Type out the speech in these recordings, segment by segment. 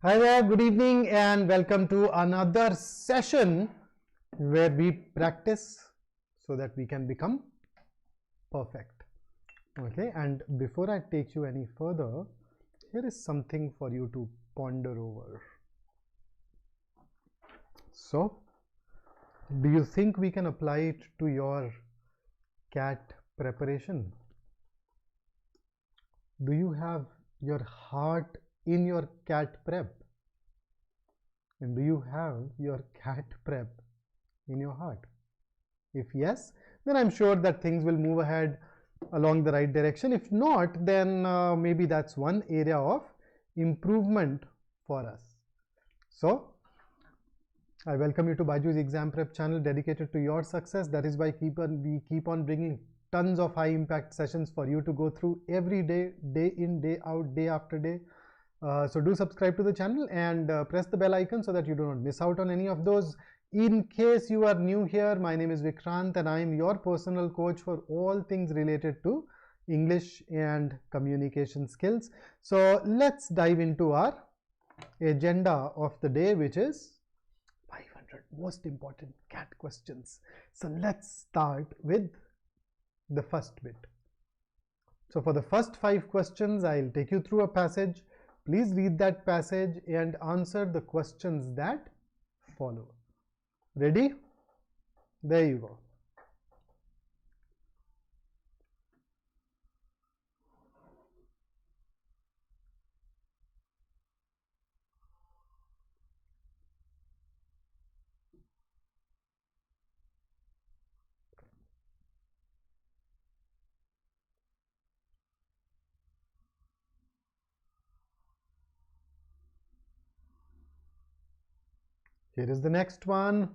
Hi there, good evening, and welcome to another session where we practice so that we can become perfect. Okay, and before I take you any further, here is something for you to ponder over. So, do you think we can apply it to your CAT preparation? Do you have your heart in your CAT prep? And do you have your CAT prep in your heart? If yes, then I'm sure that things will move ahead along the right direction. If not, then maybe that's one area of improvement for us. So, I welcome you to BYJU'S exam prep channel dedicated to your success. That is why we keep on bringing tons of high impact sessions for you to go through every day, day in, day out, day after day. So do subscribe to the channel and press the bell icon so that you do not miss out on any of those. In case you are new here, my name is Vikrant and I am your personal coach for all things related to English and communication skills. So let's dive into our agenda of the day, which is 500 most important CAT questions. So let's start with the first bit. So for the first 5 questions, I'll take you through a passage. Please read that passage and answer the questions that follow. Ready? There you go. Here is the next one.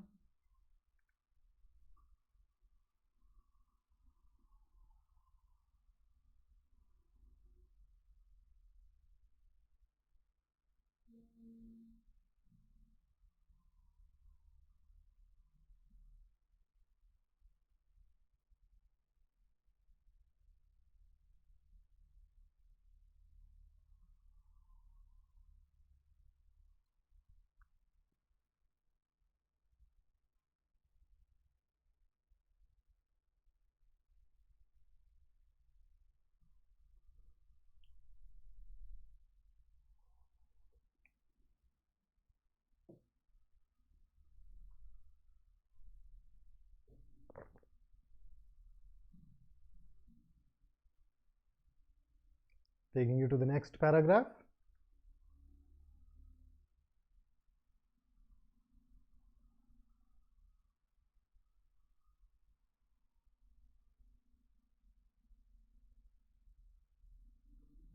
Taking you to the next paragraph.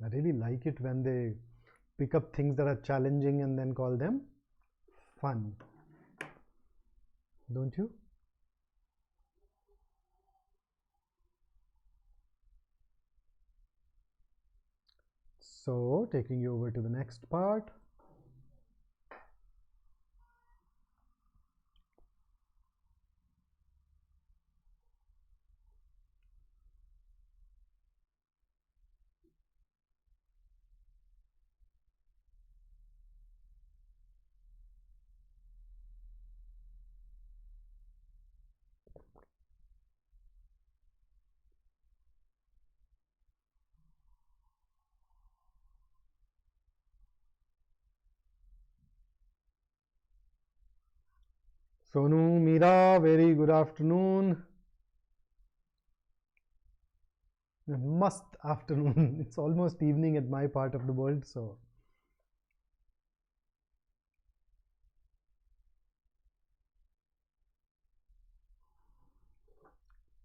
I really like it when they pick up things that are challenging and then call them fun. Don't you? So, taking you over to the next part. Sonu, Meera, very good afternoon. Must afternoon. It's almost evening at my part of the world, so.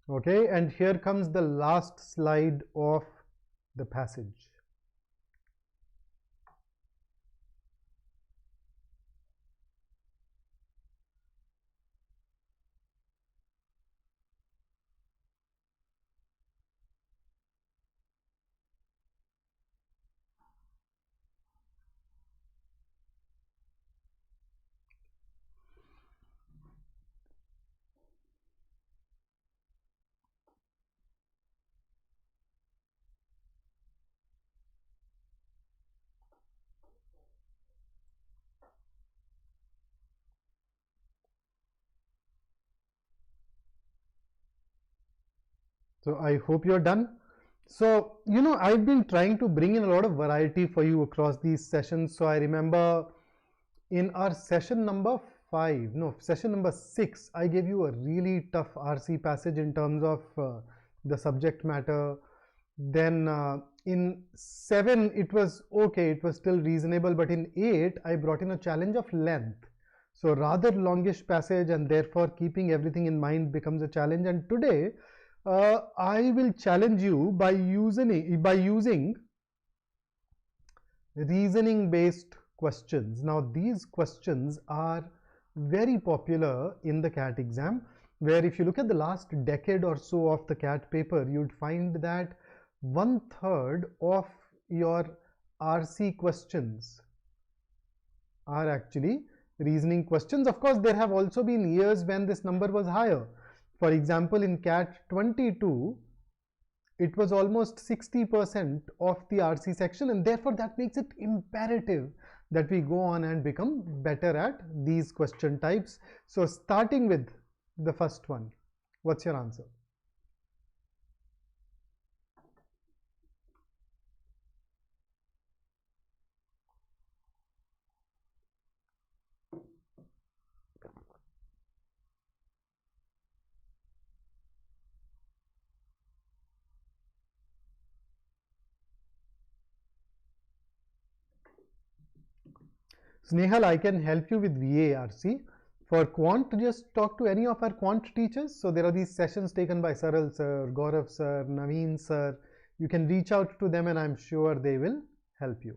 Okay, and here comes the last slide of the passage. So I hope you're done. So, I've been trying to bring in a lot of variety for you across these sessions. So I remember in our session number 5, no, session number 6, I gave you a really tough RC passage in terms of the subject matter. Then in 7, it was okay, it was still reasonable, but in 8, I brought in a challenge of length. So rather longish passage, and therefore keeping everything in mind becomes a challenge. And today, I will challenge you by using reasoning based questions. Now these questions are very popular in the CAT exam, where if you look at the last decade or so of the CAT paper, you'd find that 1/3 of your RC questions are actually reasoning questions. Of course, there have also been years when this number was higher. For example, in CAT 22, it was almost 60% of the RC section, and therefore that makes it imperative that we go on and become better at these question types. So starting with the first one, what's your answer? Snehal, I can help you with VARC. For quant, just talk to any of our quant teachers. So there are these sessions taken by Saral sir, Gaurav sir, Naveen sir. You can reach out to them and I'm sure they will help you.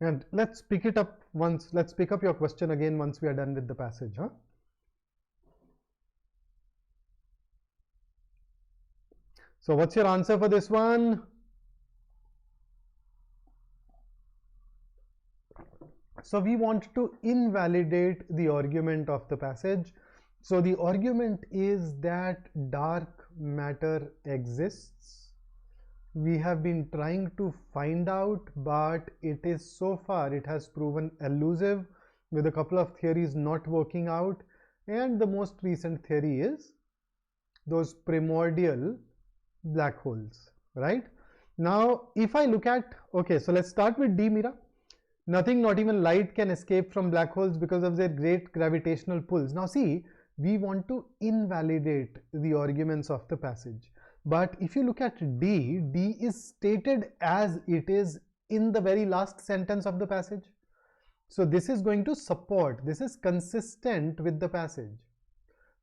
And let's pick up your question again once we are done with the passage, huh? So what's your answer for this one? So we want to invalidate the argument of the passage. So the argument is that dark matter exists. We have been trying to find out, but it has proven elusive, with a couple of theories not working out. And the most recent theory is those primordial black holes, right? Now, if I look at, okay, so let's start with D, Mira. Nothing, not even light, can escape from black holes because of their great gravitational pulls. Now see, we want to invalidate the arguments of the passage. But if you look at D, D is stated as it is in the very last sentence of the passage. So this is going to support, this is consistent with the passage.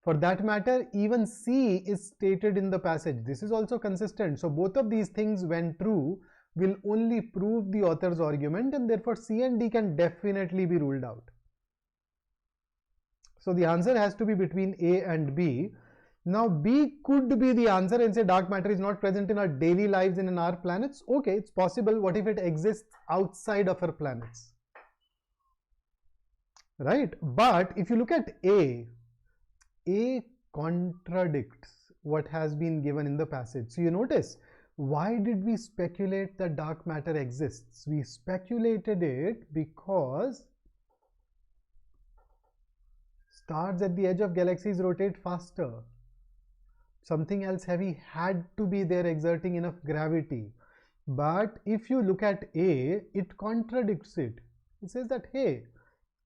For that matter, even C is stated in the passage. This is also consistent. So both of these things, when true, will only prove the author's argument, and therefore C and D can definitely be ruled out. So the answer has to be between A and B. Now B could be the answer and say dark matter is not present in our daily lives and in our planets. Okay, it's possible. What if it exists outside of our planets? Right? But if you look at A contradicts what has been given in the passage. So you notice, why did we speculate that dark matter exists? We speculated it because stars at the edge of galaxies rotate faster. Something else heavy had to be there exerting enough gravity. But if you look at A, it contradicts it. It says that, hey,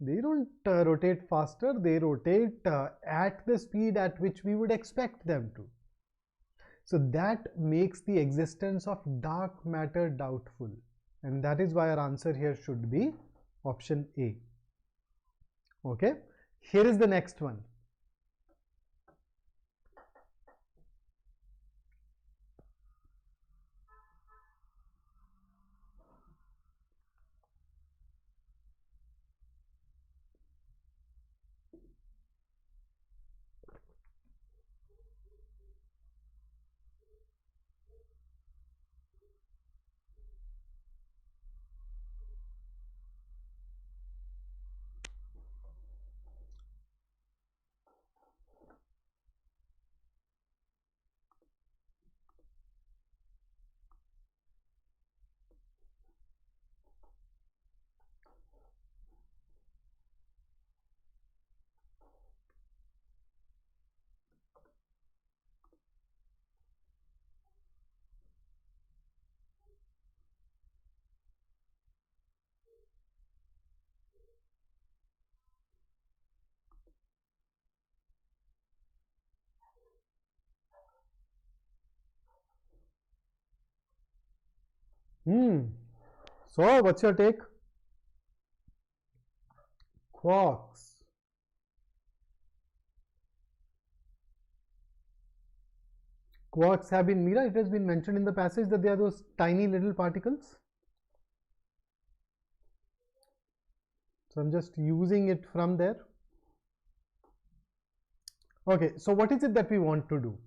they don't rotate faster, they rotate at the speed at which we would expect them to. So that makes the existence of dark matter doubtful, and that is why our answer here should be option A. Okay, here is the next one. So what's your take? Quarks. Quarks have been, Meera, it has been mentioned in the passage that they are those tiny little particles. So I'm just using it from there. Okay, so what is it that we want to do?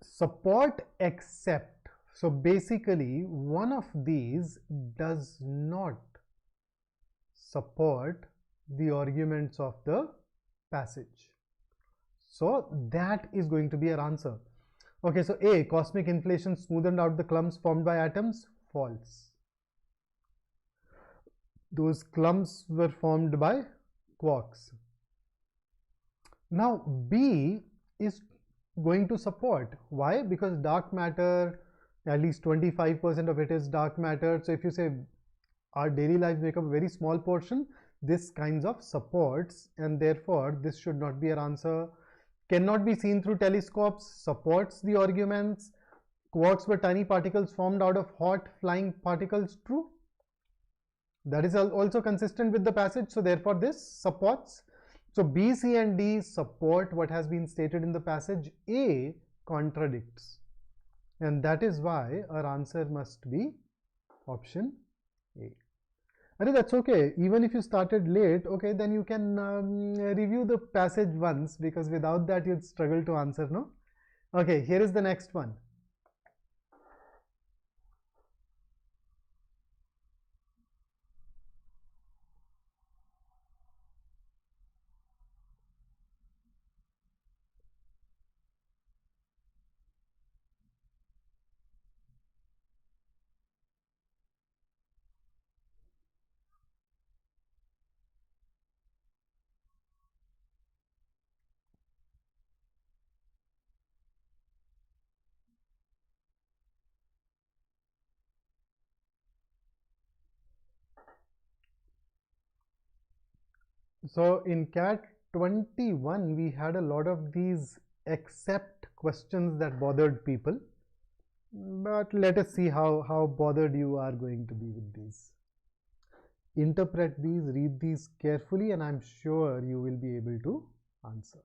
Support except. So basically, one of these does not support the arguments of the passage. So that is going to be our answer. Okay, so A, cosmic inflation smoothed out the clumps formed by atoms. False. Those clumps were formed by quarks. Now B is going to support. Why? Because dark matter, at least 25% of it is dark matter. So if you say our daily lives make up a very small portion, this kinds of supports, and therefore this should not be our answer. Cannot be seen through telescopes, supports the arguments. Quarks were tiny particles formed out of hot flying particles. True. That is also consistent with the passage, so therefore this supports. So B, C and D support what has been stated in the passage. A contradicts, and that is why our answer must be option A. And that's okay, even if you started late, okay, then you can review the passage once, because without that you'd struggle to answer, no? Okay, here is the next one. So in CAT 21, we had a lot of these except questions that bothered people. But let us see how bothered you are going to be with these. Interpret these, read these carefully, and I'm sure you will be able to answer.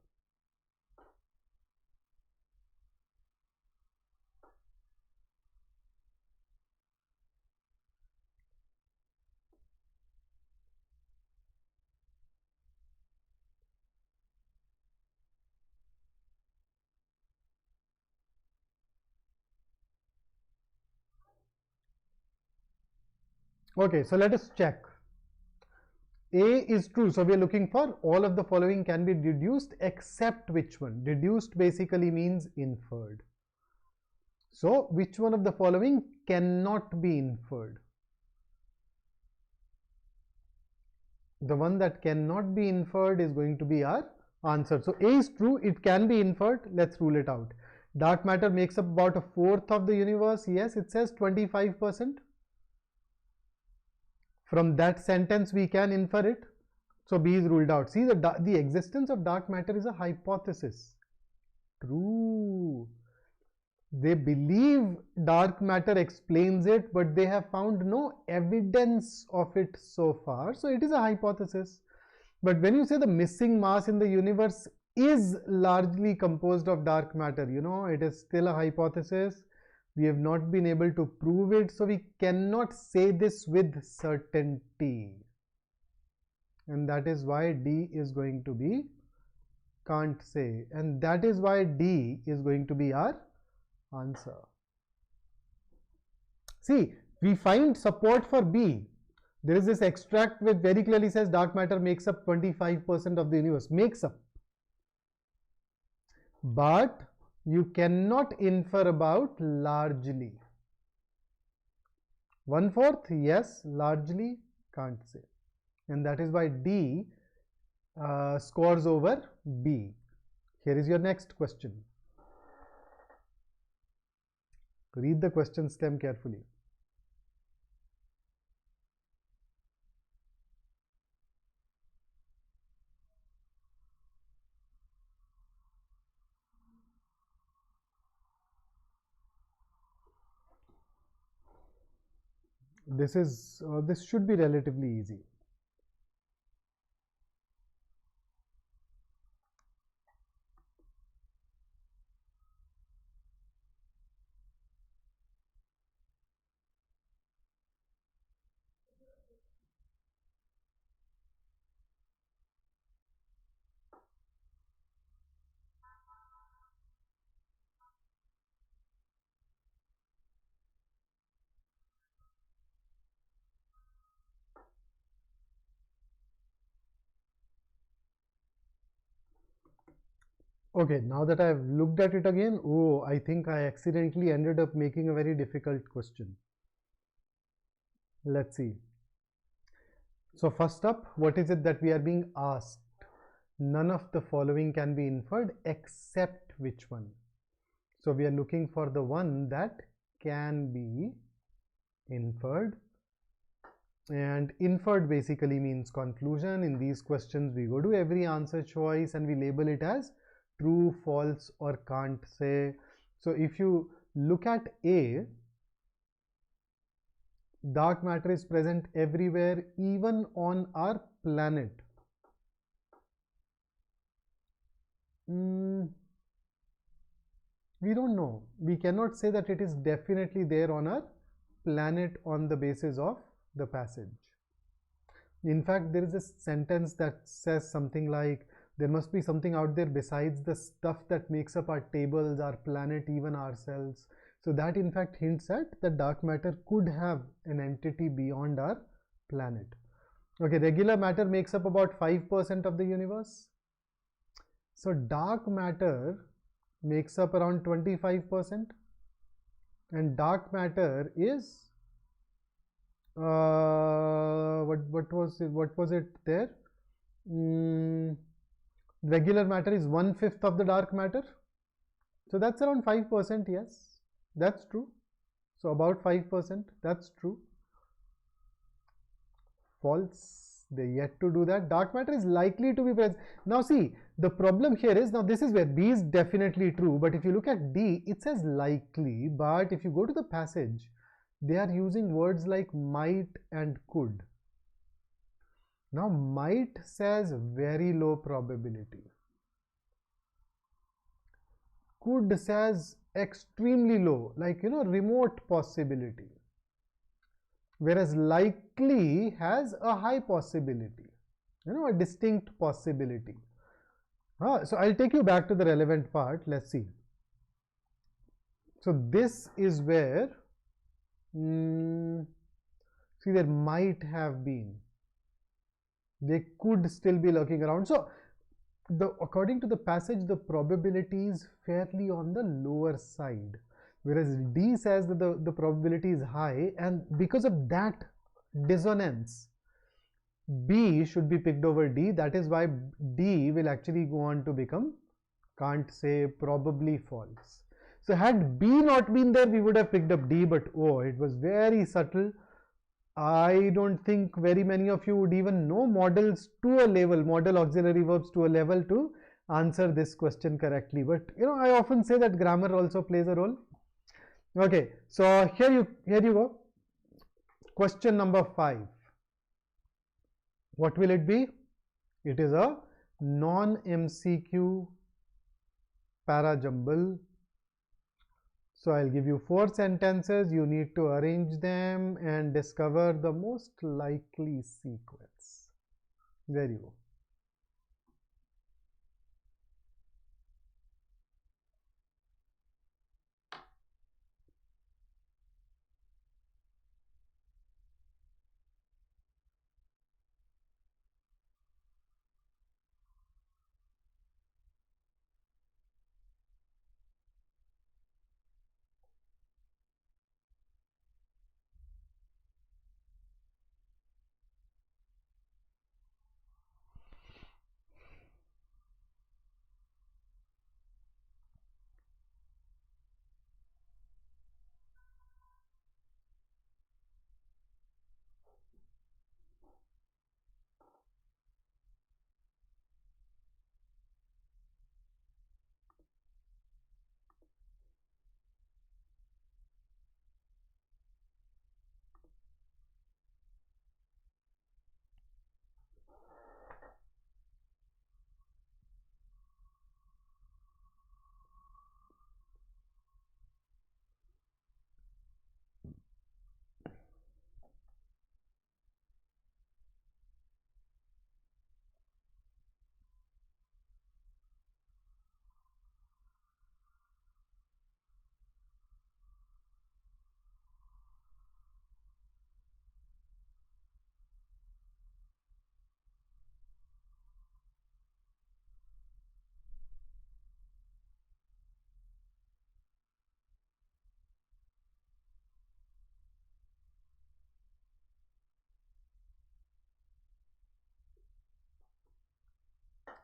Okay, so let us check. A is true, so we are looking for all of the following can be deduced except which one? Deduced basically means inferred. So which one of the following cannot be inferred? The one that cannot be inferred is going to be our answer. So A is true, it can be inferred. Let's rule it out. Dark matter makes up about a fourth of the universe. Yes, it says 25%. From that sentence we can infer it. So B is ruled out. See, the existence of dark matter is a hypothesis. True. They believe dark matter explains it, but they have found no evidence of it so far. So it is a hypothesis. But when you say the missing mass in the universe is largely composed of dark matter, it is still a hypothesis. We have not been able to prove it, so we cannot say this with certainty. And that is why D is going to be can't say. And that is why D is going to be our answer. See, we find support for B. There is this extract which very clearly says dark matter makes up 25% of the universe. Makes up. But you cannot infer about largely. 1/4, yes, largely can't say. And that is why D scores over B. Here is your next question. Read the question stem carefully. This should be relatively easy. Okay, now that I've looked at it again, oh, I think I accidentally ended up making a very difficult question. Let's see. So first up, what is it that we are being asked? None of the following can be inferred except which one? So we are looking for the one that can be inferred, and inferred basically means conclusion. In these questions we go to every answer choice and we label it as true, false, or can't say. So if you look at A, dark matter is present everywhere, even on our planet. We don't know. We cannot say that it is definitely there on our planet on the basis of the passage. In fact, there is a sentence that says something like, there must be something out there besides the stuff that makes up our tables, our planet, even ourselves. So that in fact hints at that dark matter could have an entity beyond our planet. Okay, regular matter makes up about 5% of the universe. So dark matter makes up around 25%, and dark matter is what was it there? Regular matter is 1/5 of the dark matter, so that's around 5%. Yes, that's true. So about 5%, that's true. False, they're yet to do that. Dark matter is likely to be present. Now see, the problem here is, now this is where B is definitely true, but if you look at D, it says likely, but if you go to the passage, they are using words like might and could. Now might says very low probability, could says extremely low, like remote possibility, whereas likely has a high possibility, a distinct possibility. So I'll take you back to the relevant part. Let's see. So this is where see, there might have been, they could still be lurking around. So according to the passage, the probability is fairly on the lower side, whereas D says that the probability is high, and because of that dissonance, B should be picked over D. That is why D will actually go on to become can't say, probably false. So had B not been there, we would have picked up D, but oh, it was very subtle. I don't think very many of you would even know models to a level, model auxiliary verbs to a level to answer this question correctly. But I often say that grammar also plays a role. Okay, so here you go. Question number 5. What will it be? It is a non-MCQ para jumble. So I'll give you 4 sentences. You need to arrange them and discover the most likely sequence. There you go.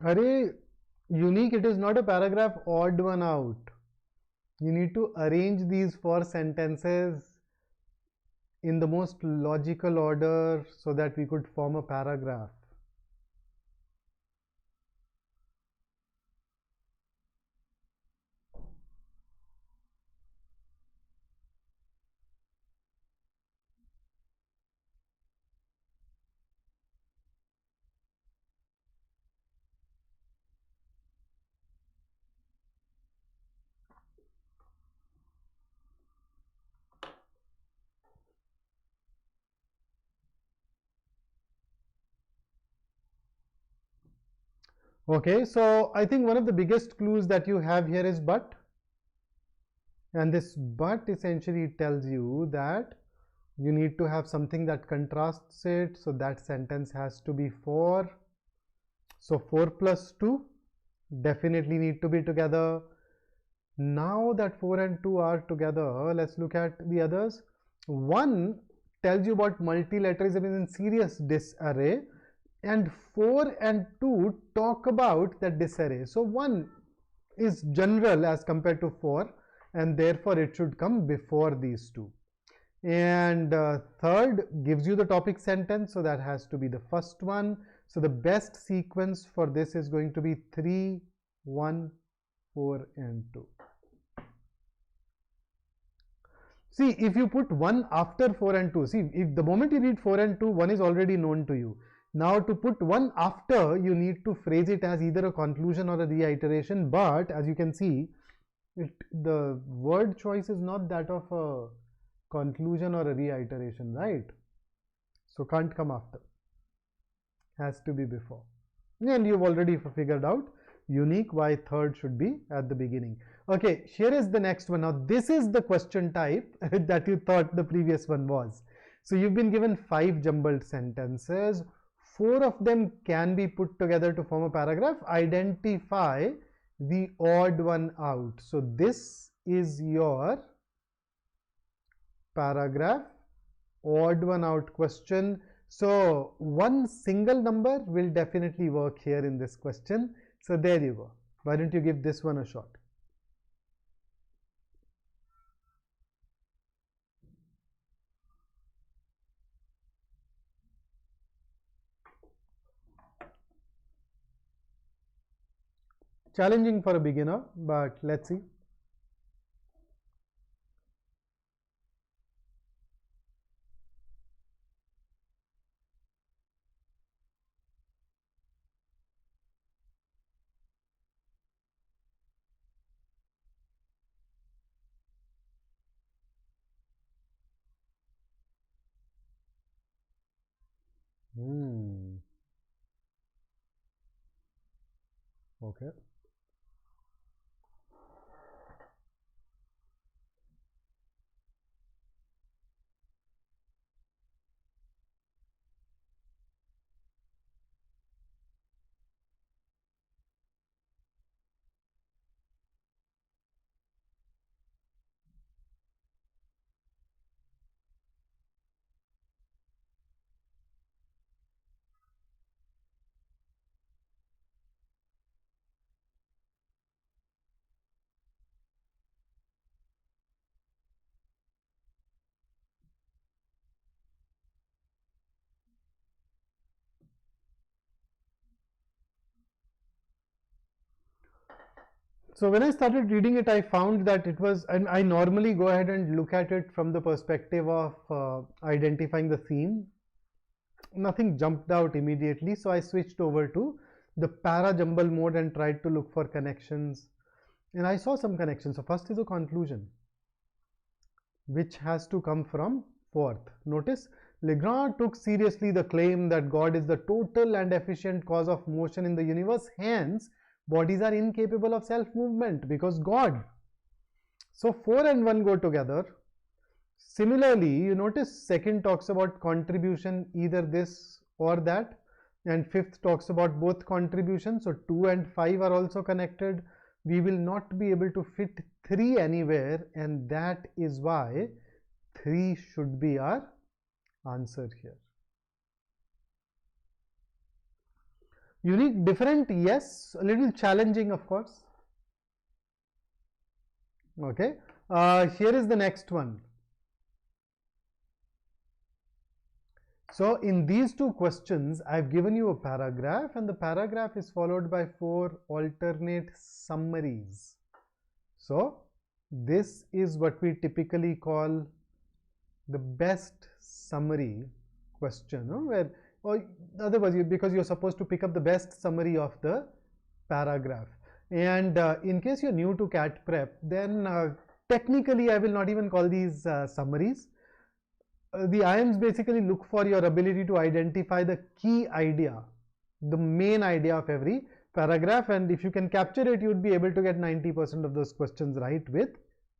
Array, unique, it is not a paragraph, odd one out. You need to arrange these four sentences in the most logical order so that we could form a paragraph. Okay, so I think one of the biggest clues that you have here is but. And this but essentially tells you that you need to have something that contrasts it. So that sentence has to be 4. So 4 plus 2 definitely need to be together. Now that 4 and 2 are together, let's look at the others. 1 tells you about multilateralism is in serious disarray, and 4 and 2 talk about that disarray. So 1 is general as compared to 4, and therefore it should come before these two. And third gives you the topic sentence, so that has to be the first one. So the best sequence for this is going to be 3, 1, 4 and 2. See, if you put 1 after 4 and 2, see, if the moment you read 4 and 2, 1 is already known to you. Now to put 1 after, you need to phrase it as either a conclusion or a reiteration, but as you can see, the word choice is not that of a conclusion or a reiteration, right? So can't come after, has to be before. And you've already figured out unique why third should be at the beginning. Okay, here is the next one. Now this is the question type that you thought the previous one was. So you've been given 5 jumbled sentences. 4 of them can be put together to form a paragraph. Identify the odd one out. So this is your paragraph, odd one out question. So one single number will definitely work here in this question. So there you go. Why don't you give this one a shot? Challenging for a beginner, but let's see. Okay. So when I started reading it, I found that it was, and I normally go ahead and look at it from the perspective of identifying the theme. Nothing jumped out immediately, so I switched over to the para jumble mode and tried to look for connections, and I saw some connections. So first is a conclusion, which has to come from fourth. Notice Vikrant took seriously the claim that God is the total and efficient cause of motion in the universe, hence bodies are incapable of self movement because God. So 4 and 1 go together. Similarly, you notice second talks about contribution, either this or that, and fifth talks about both contributions. So 2 and 5 are also connected. We will not be able to fit 3 anywhere, and that is why 3 should be our answer here. Unique, different, yes, a little challenging, of course. Okay, here is the next one. So in these two questions, I've given you a paragraph, and the paragraph is followed by 4 alternate summaries. So this is what we typically call the best summary question, where, or otherwise, because you're supposed to pick up the best summary of the paragraph. And in case you're new to CAT prep, then technically I will not even call these summaries. The IIMs basically look for your ability to identify the key idea, the main idea of every paragraph, and if you can capture it, you would be able to get 90% of those questions right with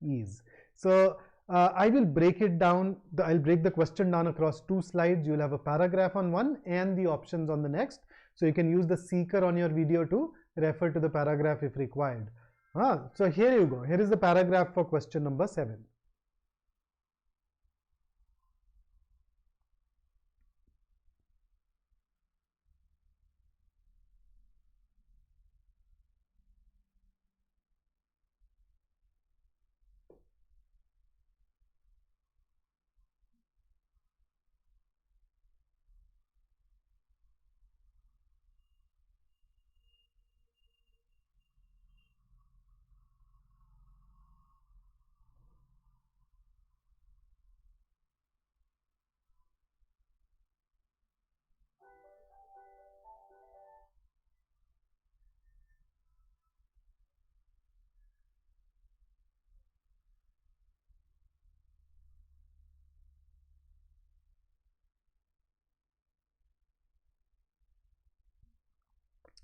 ease. So I will break it down. I'll break the question down across 2 slides. You'll have a paragraph on one and the options on the next. So you can use the seeker on your video to refer to the paragraph if required. So here you go. Here is the paragraph for question number 7.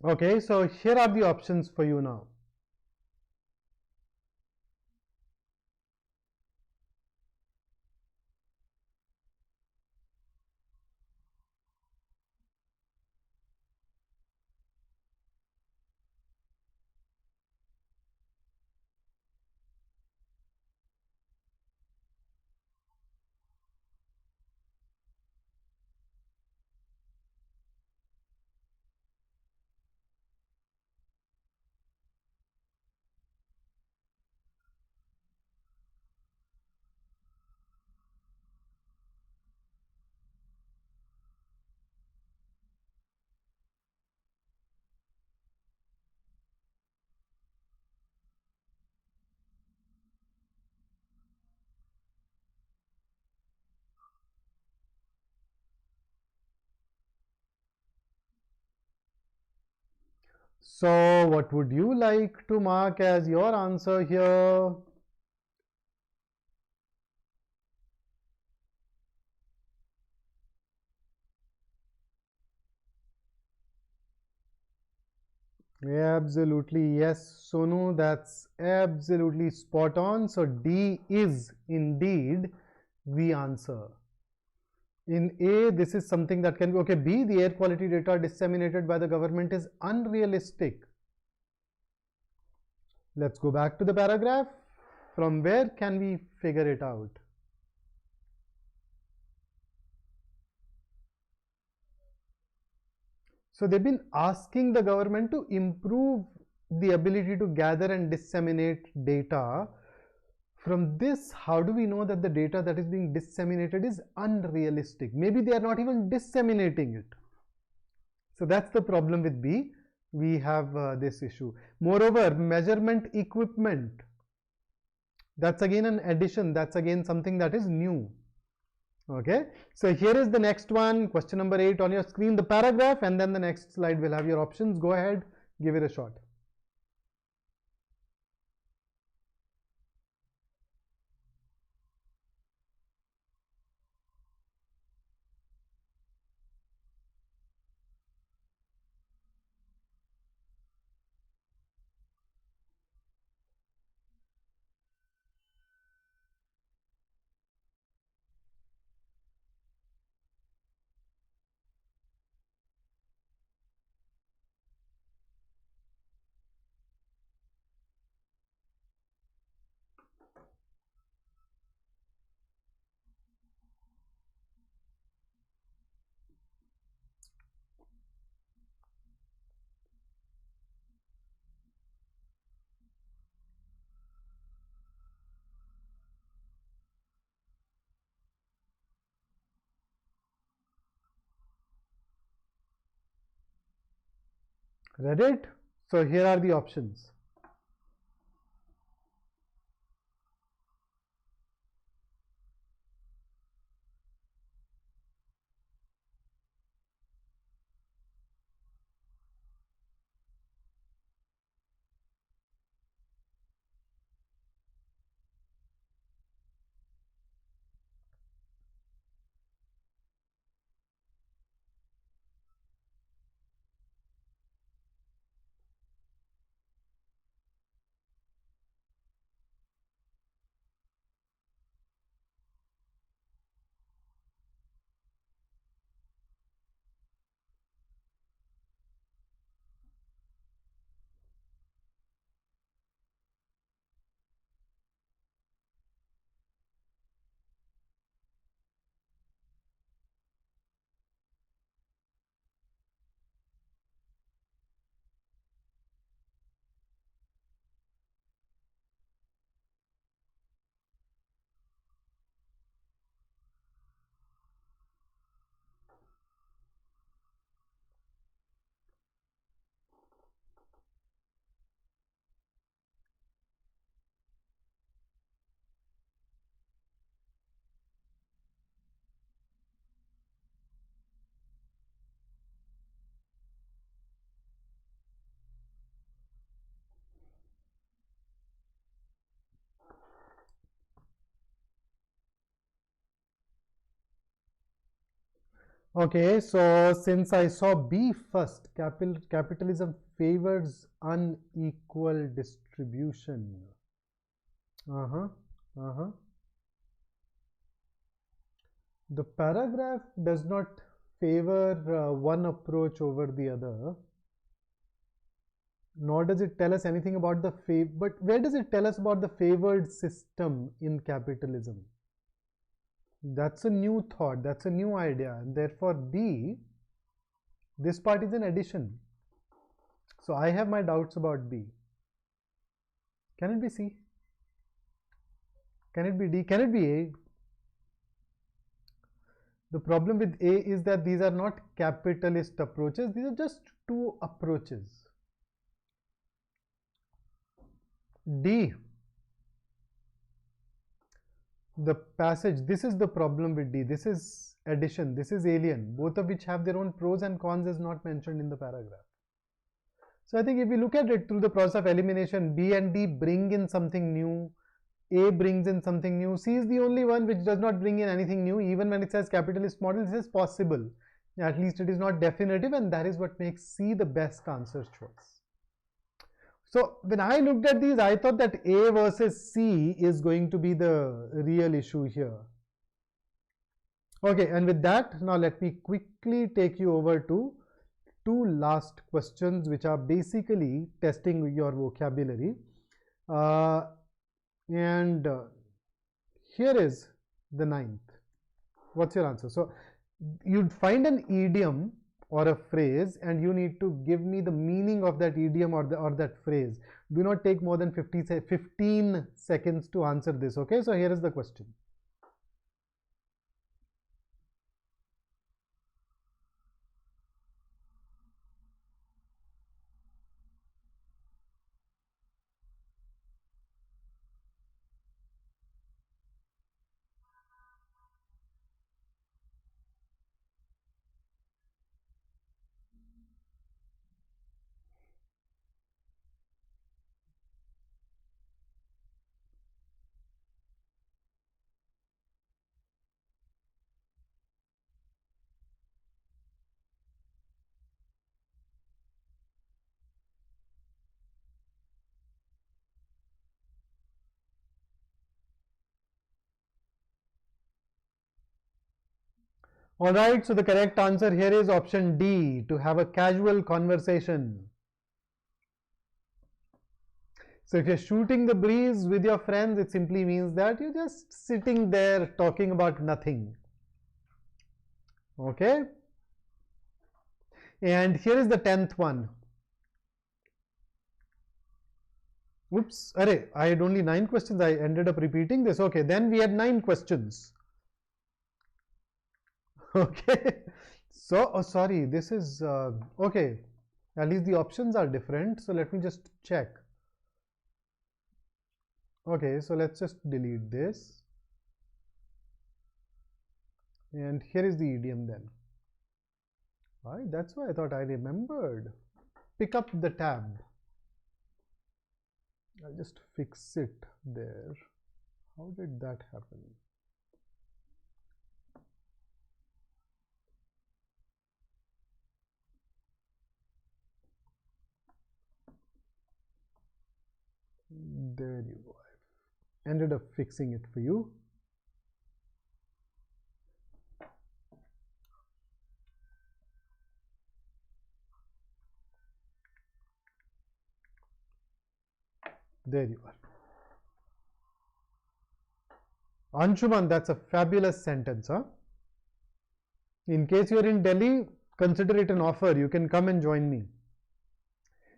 Okay, so here are the options for you now. So what would you like to mark as your answer here? Absolutely, yes, Sonu, that's absolutely spot on. So D is indeed the answer. In A, this is something that can be, okay, B, the air quality data disseminated by the government is unrealistic. Let's go back to the paragraph. From where can we figure it out? So they've been asking the government to improve the ability to gather and disseminate data. From this, how do we know that the data that is being disseminated is unrealistic? Maybe they are not even disseminating it. So that's the problem with B. We have this issue. Moreover, measurement equipment. That's again an addition. That's again something that is new. Okay, so here is the next one, question number 8 on your screen, the paragraph, and then the next slide will have your options. Go ahead, give it a shot. Read it? So here are the options. Okay, so since I saw B first, capitalism favors unequal distribution. Uh-huh. The paragraph does not favor one approach over the other, nor does it tell us anything about the but where does it tell us about the favored system in capitalism? That's a new thought, that's a new idea, and therefore B, this part is an addition. So I have my doubts about B. Can it be C? Can it be D? Can it be A? The problem with A is that these are not capitalist approaches, these are just two approaches. D. The passage, this is the problem with D. This is addition, this is alien, both of which have their own pros and cons is not mentioned in the paragraph. So I think if we look at it through the process of elimination, B and D bring in something new, A brings in something new, C is the only one which does not bring in anything new. Even when it says capitalist model, this is possible. At least it is not definitive, and that is what makes C the best answer choice. So when I looked at these, I thought that A versus C is going to be the real issue here. Okay, and with that, now let me quickly take you over to two last questions which are basically testing your vocabulary. And here is the ninth. What's your answer? So you'd find an idiom or a phrase and you need to give me the meaning of that idiom or that phrase. Do not take more than 15 seconds to answer this. Okay, so here is the question. Alright, so the correct answer here is option D, to have a casual conversation. So if you're shooting the breeze with your friends, it simply means that you're just sitting there talking about nothing. Okay? And here is the 10th one. Oops, I had only 9 questions. I ended up repeating this. Okay, then we had 9 questions. Okay, so sorry, this is okay. At least the options are different. So let me just check. Okay, so let's just delete this. And here is the idiom then. Right, that's why I thought I remembered. Pick up the tab. I'll just fix it there. How did that happen? There you go. I ended up fixing it for you. There you are. Anshuman, that's a fabulous sentence, huh? In case you're in Delhi, consider it an offer. You can come and join me.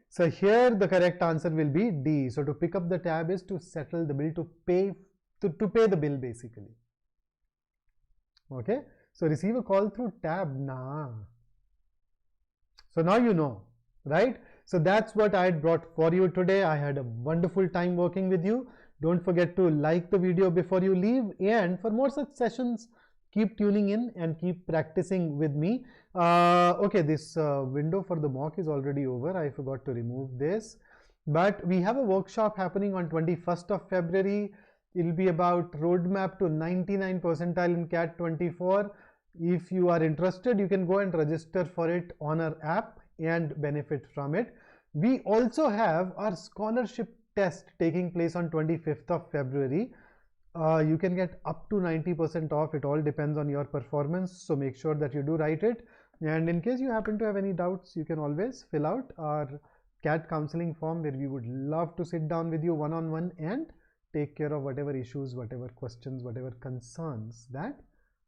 So here the correct answer will be D. So to pick up the tab is to settle the bill, to pay the bill basically. Okay. So receive a call through tab. Nah. So now you know, right? So that's what I had brought for you today. I had a wonderful time working with you. Don't forget to like the video before you leave, and for more such sessions, keep tuning in and keep practicing with me. Okay, this window for the mock is already over. I forgot to remove this, but we have a workshop happening on 21st of February. It will be about roadmap to 99 percentile in CAT 24. If you are interested, you can go and register for it on our app and benefit from it. We also have our scholarship test taking place on 25th of February. You can get up to 90% off. It all depends on your performance, so make sure that you do write it. And in case you happen to have any doubts, you can always fill out our CAT counseling form, where we would love to sit down with you one-on-one and take care of whatever issues, whatever questions, whatever concerns that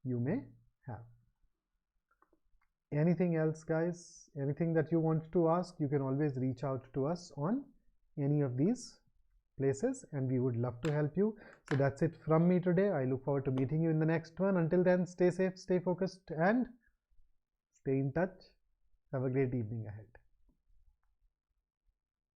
you may have. Anything else, guys? Anything that you want to ask, you can always reach out to us on any of these places, and we would love to help you. So that's it from me today. I look forward to meeting you in the next one. Until then, stay safe, stay focused, and stay in touch. Have a great evening ahead.